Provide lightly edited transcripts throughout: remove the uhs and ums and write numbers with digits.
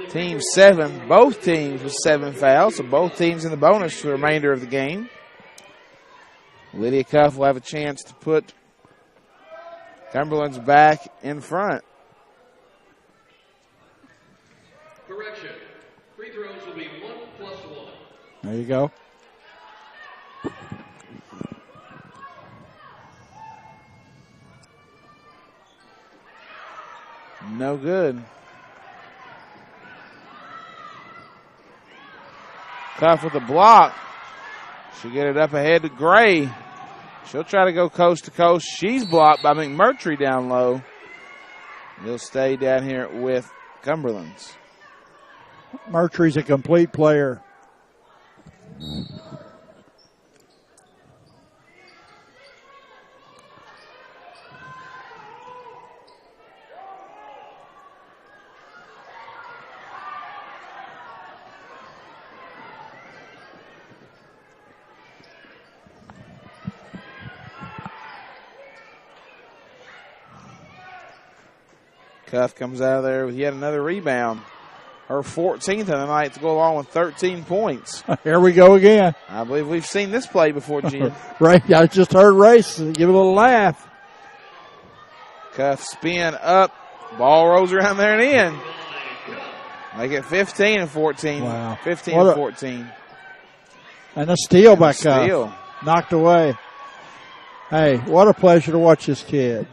Team 7, both teams with 7 fouls, so both teams in the bonus for the remainder of the game. Lydia Cuff will have a chance to put Cumberland's back in front. Correction. Free throws will be 1+1. There you go. No good. Cuff with a block. She'll get it up ahead to Gray. She'll try to go coast to coast. She's blocked by McMurtry down low. They'll stay down here with Cumberland's. Murtry's a complete player. Cuff comes out of there with yet another rebound. Her 14th of the night to go along with 13 points. Here we go again. I believe we've seen this play before, Jim. Right, I just heard Race give a little laugh. Cuff spin up. Ball rolls around there and in. Make it 15 and 14. Wow. 15 and 14. And a steal by Cuff. Steal. Knocked away. Hey, what a pleasure to watch this kid.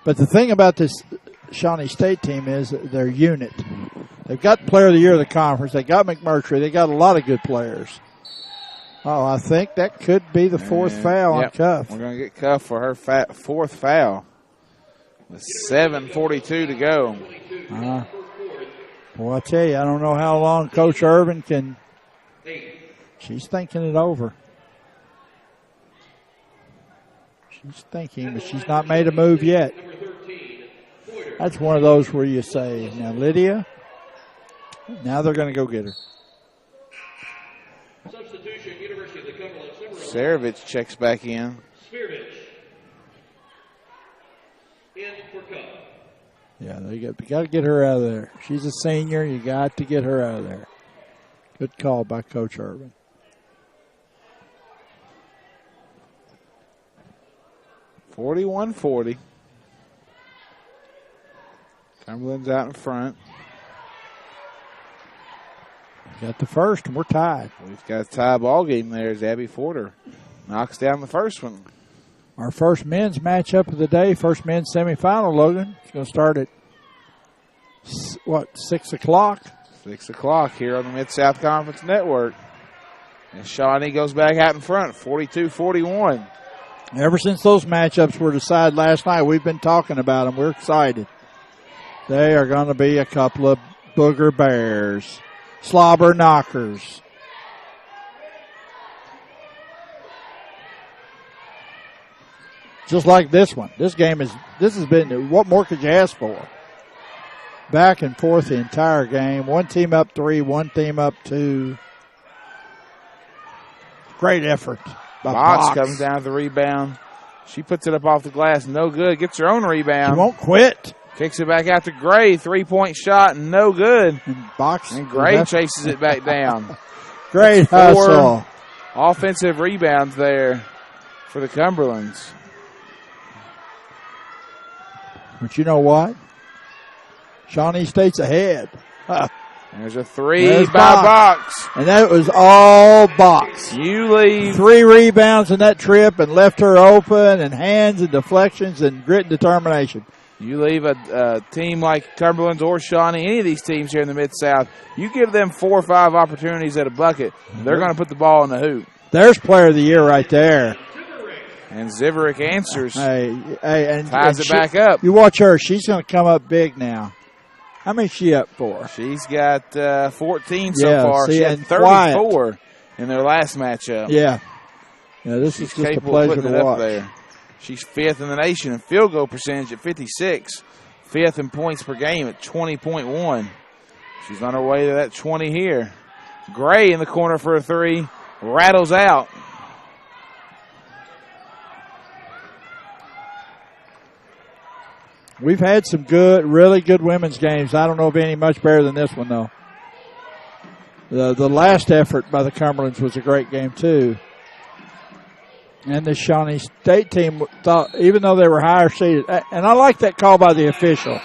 But the thing about this Shawnee State team is their unit. They've got Player of the Year of the conference. They got McMurtry. They got a lot of good players. Oh, I think that could be the fourth foul on Cuff. We're going to get Cuff for her fourth foul with 7:42 to go. Well, I tell you, I don't know how long Coach Irvin can. She's thinking it over. She's thinking, but she's not made a move yet. That's one of those where you say, now, Lydia, now they're going to go get her. Substitution, University of the Cumberland. Saravich checks back in. Spearvich. In for Cuff. Yeah, you got to get her out of there. She's a senior. You got to get her out of there. Good call by Coach Irvin. (41-40). Cumberland's out in front. Got the first, and we're tied. We've got a tie ball game there as Abby Porter knocks down the first one. Our first men's matchup of the day, first men's semifinal, Logan. It's going to start at, 6 o'clock? 6 o'clock here on the Mid-South Conference Network. And Shawnee goes back out in front, 42-41. Ever since those matchups were decided last night, we've been talking about them. We're excited. They are going to be a couple of booger bears, slobber knockers. Just like this one. This has been, what more could you ask for? Back and forth the entire game. One team up 3, one team up 2. Great effort. Box comes down with the rebound. She puts it up off the glass. No good. Gets her own rebound. She won't quit. Kicks it back out to Gray. 3-point shot. No good. And Gray chases it back down. Great hustle. Offensive rebounds there for the Cumberlands. But you know what? Shawnee State's ahead. There's a three by Box. And that was all Box. You leave. 3 rebounds in that trip and left her open, and hands and deflections and grit and determination. You leave a team like Cumberland's or Shawnee, any of these teams here in the Mid-South, you give them 4 or 5 opportunities at a bucket, they're going to put the ball in the hoop. There's Player of the Year right there. And Ziverick answers. And ties it back up. You watch her. She's going to come up big now. How many is she up for? She's got 14 so far. She had 34 in their last matchup. Yeah, this is just a pleasure to watch. There. She's 5th in the nation in field goal percentage at 56. 5th in points per game at 20.1. She's on her way to that 20 here. Gray in the corner for a 3. rattles out. We've had some good, really good women's games. I don't know of any much better than this one, though. The last effort by the Cumberlands was a great game, too. And the Shawnee State team thought, even though they were higher seeded, and I like that call by the official.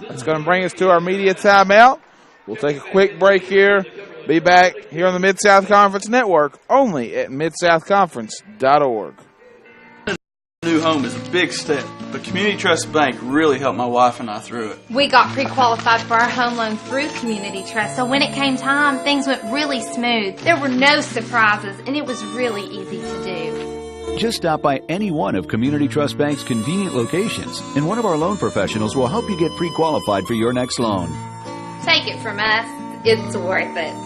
That's going to bring us to our media timeout. We'll take a quick break here. Be back here on the Mid-South Conference Network, only at midsouthconference.org. New home is a big step, but Community Trust Bank really helped my wife and I through it. We got pre-qualified for our home loan through Community Trust, so when it came time, things went really smooth. There were no surprises, and it was really easy to do. Just stop by any one of Community Trust Bank's convenient locations, and one of our loan professionals will help you get pre-qualified for your next loan. Take it from us, it's worth it.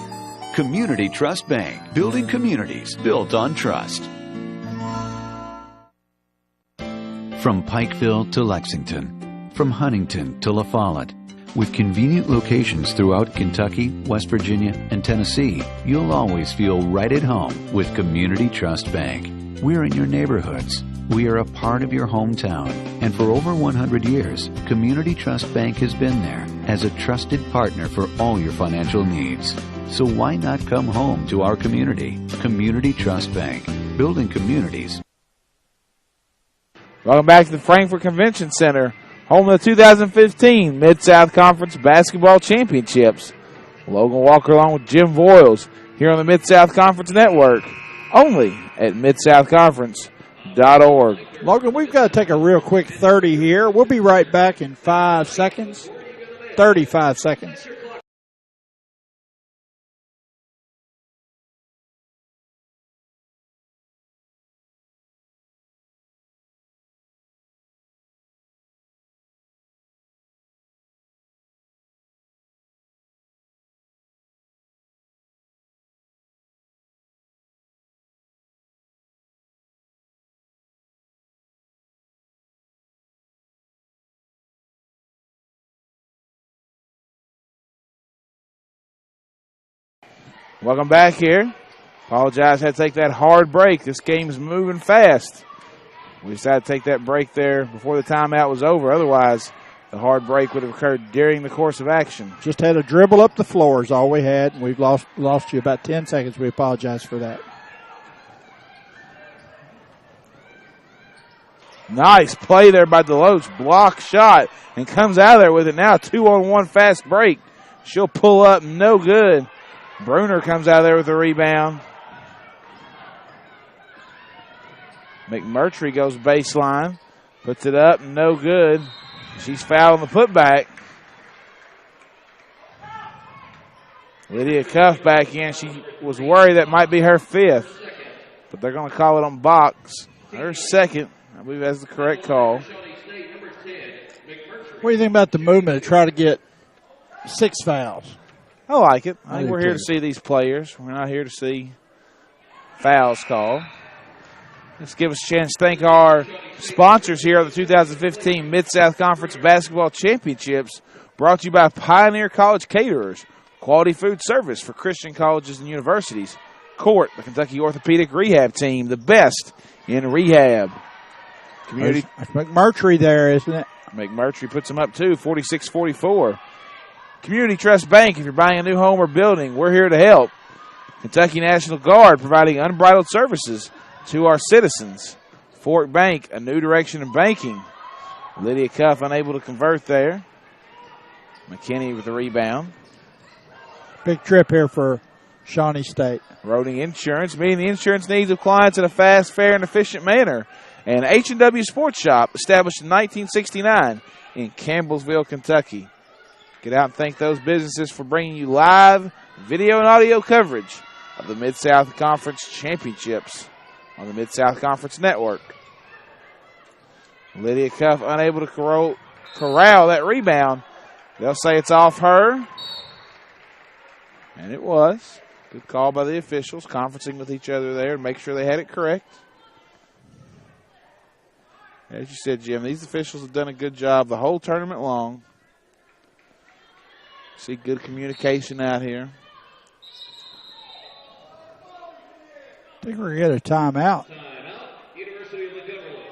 Community Trust Bank, building communities built on trust. From Pikeville to Lexington, from Huntington to La Follette, with convenient locations throughout Kentucky, West Virginia, and Tennessee, you'll always feel right at home with Community Trust Bank. We're in your neighborhoods. We are a part of your hometown. And for over 100 years, Community Trust Bank has been there as a trusted partner for all your financial needs. So why not come home to our community? Community Trust Bank, building communities. Welcome back to the Frankfort Convention Center, home of the 2015 Mid-South Conference Basketball Championships. Logan Walker along with Jim Voiles here on the Mid-South Conference Network, only at midsouthconference.org. Logan, we've got to take a real quick 30 here. We'll be right back in 5 seconds. 35 seconds. Welcome back here. Apologize, had to take that hard break. This game's moving fast. We decided to take that break there before the timeout was over. Otherwise, the hard break would have occurred during the course of action. Just had a dribble up the floor is all we had, and we've lost you about 10 seconds. We apologize for that. Nice play there by Deloach. Block shot and comes out of there with it now. 2-on-1 fast break. She'll pull up, no good. Bruner comes out of there with a rebound. McMurtry goes baseline. Puts it up, no good. She's fouled on the putback. Lydia Cuff back in. She was worried that might be her fifth, but they're going to call it on box. Her second. I believe that's the correct call. What do you think about the movement to try to get 6 fouls? I like it. I think do we're here too. to see these players. We're not here to see fouls called. Let's give us a chance to thank our sponsors here on the 2015 Mid-South Conference Basketball Championships, brought to you by Pioneer College Caterers, quality food service for Christian colleges and universities. Court, the Kentucky Orthopedic Rehab Team, the best in rehab. Community. That's McMurtry there, isn't it? McMurtry puts them up too, 46-44. Community Trust Bank, if you're buying a new home or building, we're here to help. Kentucky National Guard, providing unbridled services to our citizens. Fort Bank, a new direction in banking. Lydia Cuff unable to convert there. McKinney with the rebound. Big trip here for Shawnee State. Roding Insurance, meeting the insurance needs of clients in a fast, fair, and efficient manner. And H&W Sports Shop, established in 1969 in Campbellsville, Kentucky. Get out and thank those businesses for bringing you live video and audio coverage of the Mid-South Conference Championships on the Mid-South Conference Network. Lydia Cuff unable to corral that rebound. They'll say it's off her. And it was. Good call by the officials, conferencing with each other there to make sure they had it correct. As you said, Jim, these officials have done a good job the whole tournament long. See good communication out here. think we're going to get a timeout. Timeout, University of the Cumberland.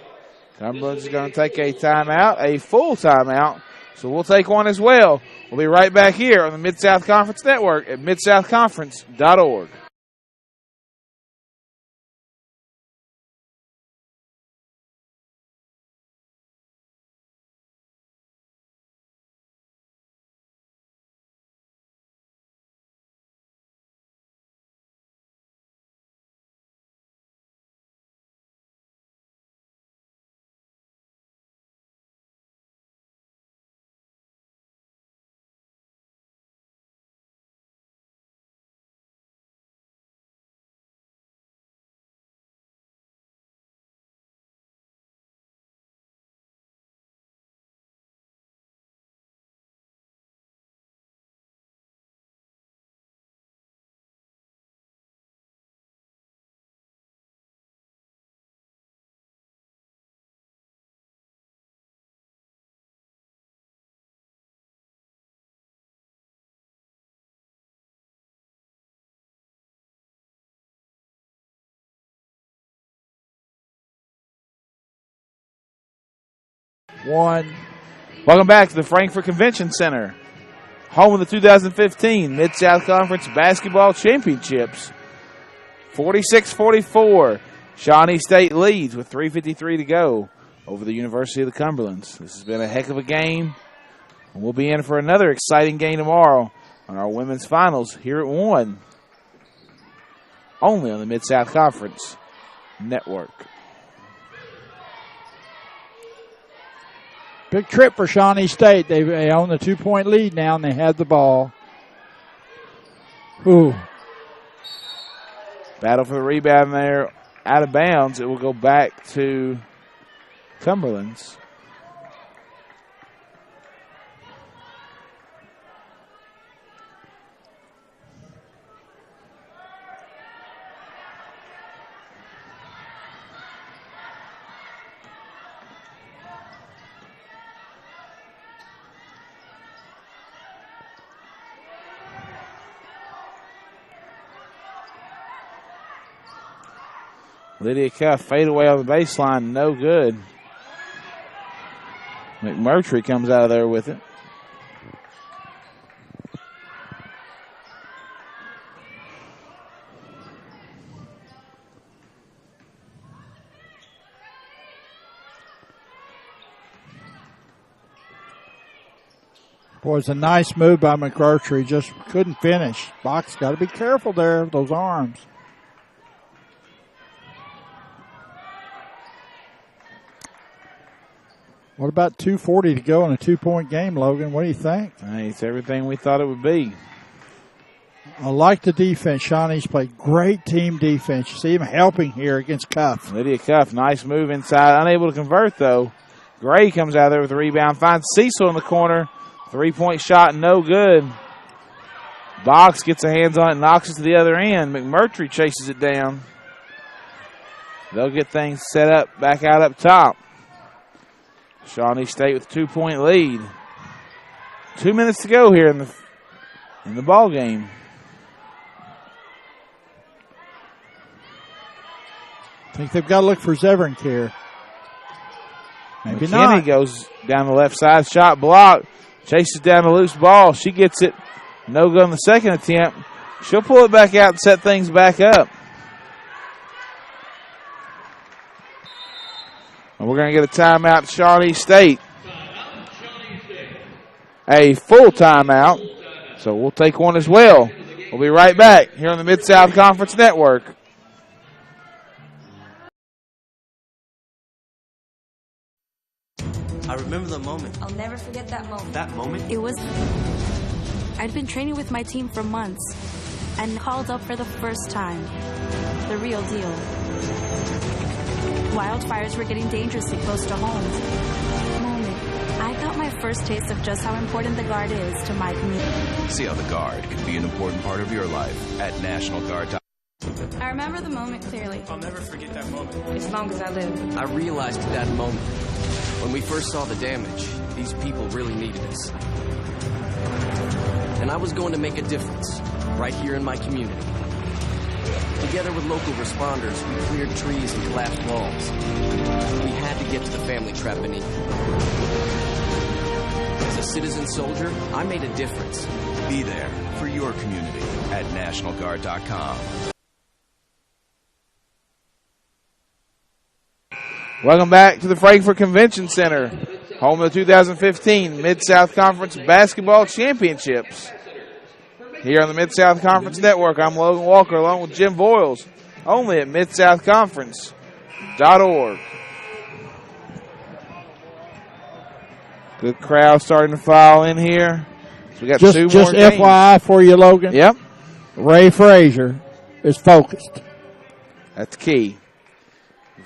Cumberland's going to take a timeout, a full timeout. So we'll take one as well. We'll be right back here on the Mid-South Conference Network at midsouthconference.org. Welcome back to the Frankfort Convention Center, home of the 2015 Mid-South Conference Basketball Championships. 46-44, Shawnee State leads with 3:53 to go over the University of the Cumberlands. This has been a heck of a game, and we'll be in for another exciting game tomorrow on our women's finals here at 1, only on the Mid-South Conference Network. Big trip for Shawnee State. They own the 2-point lead now, and they have the ball. Ooh. Battle for the rebound there. Out of bounds. It will go back to Cumberland's. Lydia Cuff fade away on the baseline, no good. McMurtry comes out of there with it. Boy, it's a nice move by McMurtry. Just couldn't finish. Box got to be careful there, those arms. What about 2:40 to go in a 2-point game, Logan? What do you think? Hey, it's everything we thought it would be. I like the defense. Shawnee's played great team defense. You see him helping here against Cuff. Lydia Cuff, nice move inside. Unable to convert, though. Gray comes out there with a rebound. Finds Cecil in the corner. 3-point shot, no good. Boggs gets a hands on it, knocks it to the other end. McMurtry chases it down. They'll get things set up back out up top. Shawnee State with a 2-point lead. 2 minutes to go here in the ball game. I think they've got to look for Zevran here. Maybe McKinney not. Goes down the left side, shot blocked. Chases down the loose ball. She gets it. No good on the second attempt. She'll pull it back out and set things back up. And we're going to get a timeout to Shawnee State. A full timeout. So we'll take one as well. We'll be right back here on the Mid-South Conference Network. I remember the moment. I'll never forget that moment. That moment? It was... I'd been training with my team for months and called up for the first time. The real deal. Wildfires were getting dangerously close to home. Moment. I got my first taste of just how important the Guard is to my community. See how the Guard can be an important part of your life at National Guard. I remember the moment clearly. I'll never forget that moment. As long as I live. I realized at that moment, when we first saw the damage, these people really needed us. And I was going to make a difference right here in my community. Together with local responders, we cleared trees and collapsed walls. We had to get to the family trapped beneath. As a citizen soldier, I made a difference. Be there for your community at NationalGuard.com. Welcome back to the Frankfort Convention Center, home of the 2015 Mid-South Conference Basketball Championships. Here on the Mid-South Conference Network, I'm Logan Walker along with Jim Voiles, only at MidSouthConference.org. Good crowd starting to file in here. So we got two more Just games. FYI for you, Logan. Yep. Ray Frazier is focused. That's key.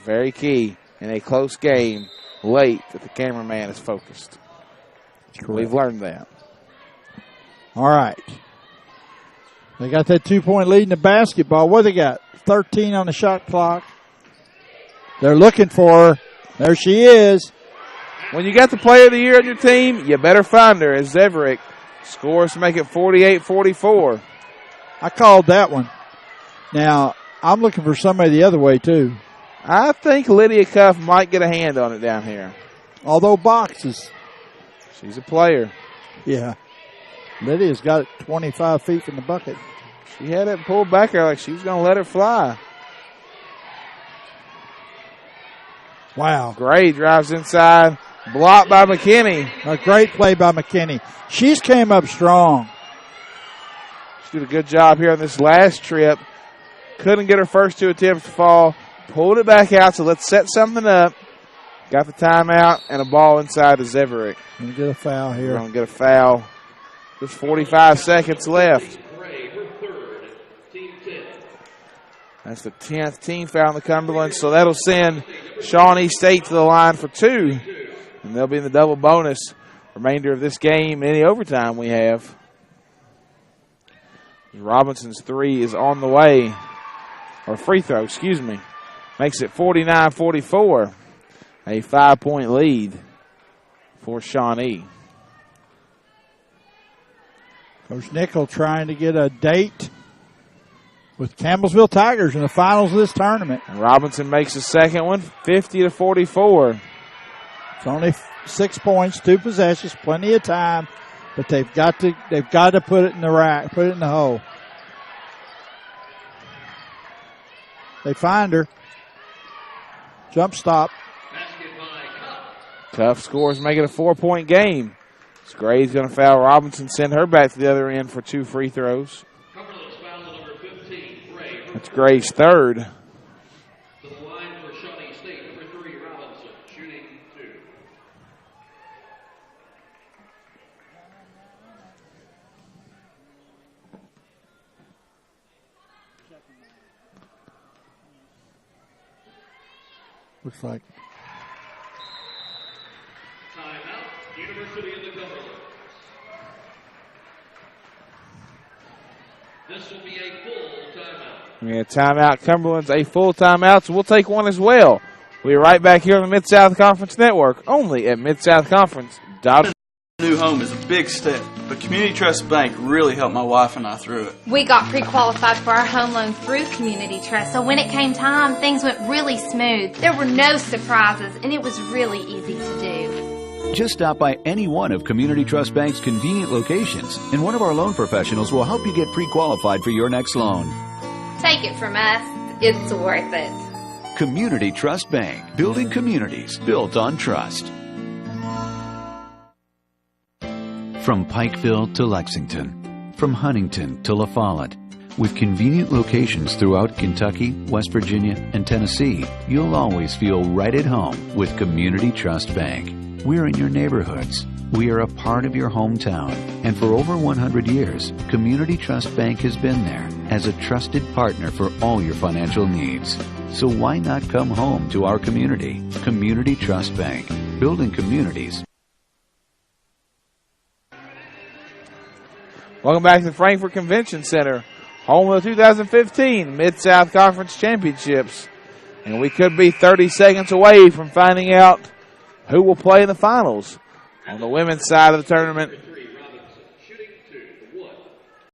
Very key in a close game late that the cameraman is focused. We've learned that. All right. They got that 2-point lead in the basketball. What they got? 13 on the shot clock. They're looking for her. There she is. When you got the player of the year on your team, you better find her, as Zeverick scores to make it 48-44. I called that one. Now, I'm looking for somebody the other way, too. I think Lydia Cuff might get a hand on it down here. Although boxes. She's a player. Yeah. Lydia's got it 25 feet from the bucket. She had it pulled back there like she was going to let her fly. Wow. Gray drives inside. Blocked by McKinney. A great play by McKinney. She's came up strong. She did a good job here on this last trip. Couldn't get her first two attempts to fall. Pulled it back out, so let's set something up. Got the timeout and a ball inside to Zeverick. Gonna get a foul here. We're going to get a foul. Just 45 seconds left. That's the 10th team foul in the Cumberland, so that'll send Shawnee State to the line for two. And they'll be in the double bonus remainder of this game, any overtime we have. Robinson's three is on the way. Or free throw, excuse me. Makes it 49-44. A 5-point lead for Shawnee. Coach Nickel trying to get a date with Campbellsville Tigers in the finals of this tournament. And Robinson makes the second one, 50-44. It's only 6 points, 2 possessions, plenty of time, but they've got to put it in the rack, put it in the hole. They find her. Jump stop. Cuff scores, make it a 4-point game. Gray's going to foul Robinson, send her back to the other end for 2 free throws. That's Gray's third. To the line for Shawnee State, number 3, Robinson, shooting 2. Looks like. Timeout, University of the Cumberland. This will be a full timeout. We had timeout. Cumberland's a full timeout, so we'll take one as well. We'll be right back here on the Mid-South Conference Network, only at MidSouthConference.org. New home is a big step, but Community Trust Bank really helped my wife and I through it. We got pre-qualified for our home loan through Community Trust, so when it came time, things went really smooth. There were no surprises, and it was really easy to do. Just stop by any one of Community Trust Bank's convenient locations, and one of our loan professionals will help you get pre-qualified for your next loan. Take it from us, it's worth it. Community Trust Bank, building communities built on trust. From Pikeville to Lexington, from Huntington to La Follette, with convenient locations throughout Kentucky, West Virginia, and Tennessee, you'll always feel right at home with Community Trust Bank. We're in your neighborhoods. We are a part of your hometown. And for over 100 years, Community Trust Bank has been there as a trusted partner for all your financial needs. So why not come home to our community? Community Trust Bank, building communities. Welcome back to the Frankfort Convention Center, home of the 2015 Mid-South Conference Championships. And we could be 30 seconds away from finding out who will play in the finals. On the women's side of the tournament,